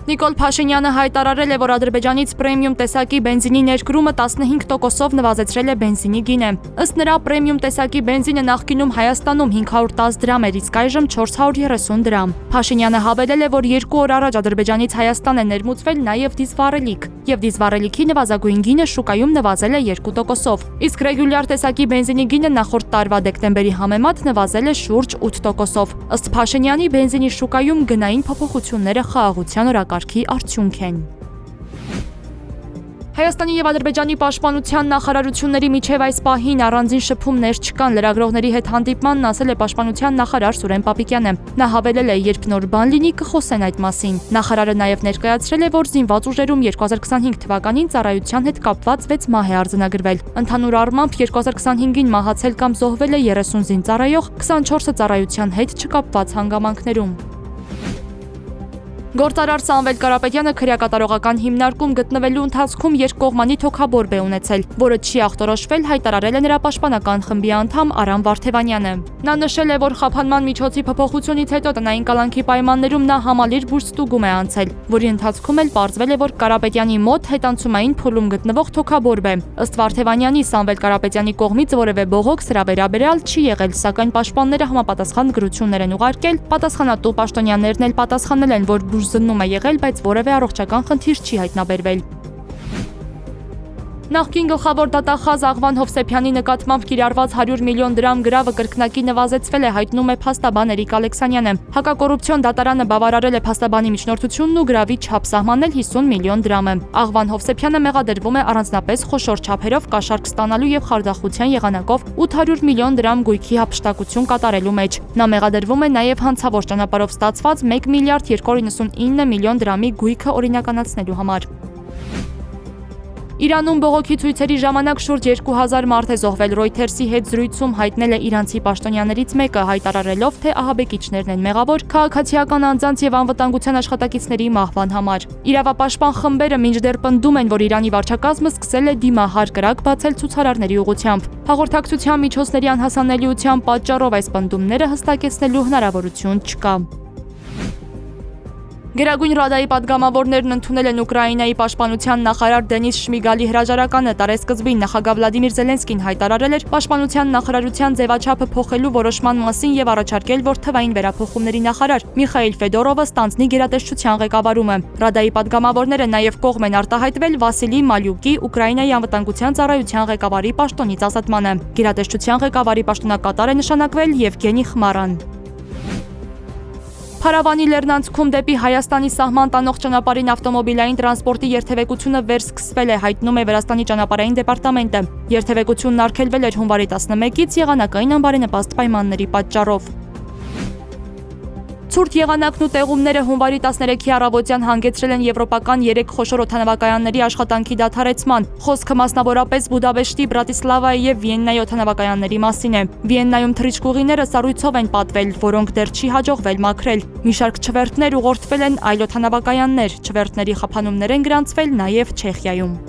Նիկոլ Փաշինյանը հայտարարել է, որ Ադրբեջանից պրեմիում տեսակի բենզինի ներկրումը 15%-ով նվազեցրել է բենզինի գինը։ Ըստ նրա, պրեմիում տեսակի բենզինը նախկինում Հայաստանում 510 դրամ էր, իսկ այժմ 430 դրամ։ Փաշինյանը հավելել է, որ 2 օր առաջ Ադրբեջանից Հայաստան է ներմուծվել նաև դիզվառելիք, եւ դիզվառելիքի նվազագույն գինը շուկայում նվազել է 2%-ով։ Իսկ ռեգուլյար տեսակի բենզինի գինը նախորդ տարվա դեկտեմբերի համեմատ նվազել է շուրջ 8%-ով։ Ըստ Փաշինյանի, բենզինի շուկայում գնային փոփոխությունները խաղաղության օրակարգի արդյունք են։ Հայաստանի եւ Ադրբեջանի պաշտպանության նախարարությունների միջև այս պահին առանձին շփումներ չկան, լրագրողների հետ հանդիպմանն ասել է պաշտպանության նախարար Սուրեն Պապիկյանը։ Նա հավելել է, երբ նոր բան լինի, կխոսեն այդ մասին։ Նախարարը նաև ներկայացրել է, որ զինված ուժերում 2025 թվականին ծառայության հետ կապված 6 մահ է արձանագրվել։ Ընդհանուր առմամբ 2025-ին մահացել կամ զոհվել է 30 զինծառայող, 24-ը ծառայության հետ չկապված հանգամանքներում։ Գործարար Սամվել Կարապետյանը քրեակատարողական հիմնարկում գտնվելու ընթացքում երկկողմանի թոքաբորբ է ունեցել, որը չի ախտորոշվել, հայտարարել է նրա պաշտպանական խմբի անդամ Արամ Վարդևանյանը։ Նա նշել է, որ խափանման միջոցի փոփոխությունից հետո տնային կալանքի պայմաններում նա համալիր բուրստուգում է անցել, որի ընթացքում էլ պարզվել է, որ Կարապետյանի մոտ հետանցումային փուլում գտնվող թոքաբորբ է։ Ըստ Վարդևանյանի, Սամվել Կարապետյանի կողմից որևէ բողոք սրա վերաբերյալ չի եղել, սակայն պաշտպանները համապատասխան գրություններ են ուղարկել, պատասխանատու պաշտոնյաներն էլ պատասխանել են, որ զննում է եղել, բայց որևէ առողջական խնդիր չի հայտնաբերվել։ Նախկին գլխավոր դատախազ Աղվան Հովսեփյանի նկատմամբ կիրառված 100 միլիոն դրամ գրավը կրկնակի նվազեցվել է, հայտնում է փաստաբան Էրիկ Ալեքսանյանը։ Հակակոռուպցիոն դատարանը բավարարել է փաստաբանի միջնորդությունն ու գրավի չափ սահմանել 50 միլիոն դրամը։ Աղվան Հովսեփյանը մեղադրվում է առանձնապես խոշոր չափերով կաշառք ստանալու եւ խարդախության եղանակով 800 միլիոն դրամ գույքի հափշտակություն կատարելու մեջ։ Նա մեղադրվում է նաեւ հանցավոր ճանապարհով ստացված 1 միլիարդ 299 միլիոն դրամի գույքը օրինականացնելու համար։ Իրանում բողոքի ցույցերի ժամանակ շուրջ 2000 մարդ է զոհվել, Reuters-ի հետ զրույցում հայտնել է իրանցի պաշտոնյաներից մեկը, հայտարարելով, թե ահաբեկիչներն են մեղավոր քաղաքացիական անձանց եւ անվտանգության աշխատակիցների մահվան համար։ Իրավապաշտպան խմբերը մինչդեռ պնդում են, որ Իրանի վարչակազմը սկսել է դիմահար կրակ բացել ցուցարարների ուղղությամբ։ Հաղորդակցության միջոցների անհասանելիության պատճառով այս պնդումները հստակեցնելու հնարավորություն չկա։ Գերագույն Ռադայի պատգամավորներն ընդունել են Ուկրաինայի պաշտպանության նախարար Դենիս Շմիգալի հրաժարականը։ Տարեսկզբին նախագահ Վլադիմիր Զելենսկին հայտարարել էր պաշտպանության նախարարության ձևաչափը փոխելու որոշման մասին եւ առաջարկել, որ թվային վերափոխումների նախարար Միխայիլ Ֆեդորովը ստանձնի գերատեսչության ղեկավարումը։ Ռադայի պատգամավորները նաեւ կողմ են արտահայտվել Վասիլի Մալյուկի Ուկրաինայի անվտանգության ծառայության ղեկավարի պաշտոնից ազատմանը։ Գերատեսչության ղեկավարի պաշտոնակատար է նշանակվել Եվգենի Խմարան։ Փարավանի Լեռնանցքում դեպի Հայաստանի սահման տանող ճանապարհին ավտոմոբիլային տրանսպորտի երթևեկությունը վերսկսվել է, հայտնում է Վրաստանի ճանապարհային դեպարտամենտը։ Երթևեկությունն արգելվել էր հունվարի 11-ից եղանակային անբարենպաստ պայմանների պատճառով։ Ցուրտ եղանակն ու տեղումները հունվարի 13-ի առավոտյան հանգեցրել են եվրոպական 3 խոշոր օդանավակայանների աշխատանքի դադարեցման։ Խոսքը մասնավորապես Բուդապեշտի, Բրատիսլավայի եւ Վիեննայի օդանավակայանների մասին է։ Վիեննայում թռիչքուղիները սառույցով են պատվել, որոնք դեռ չի հաջողվել մաքրել։ Մի շարք չվերթներ ուղղորդվել են այլ օդանավակայաններ, չվերթների խափանումներ են գրանցվել նաեւ Չեխիայում։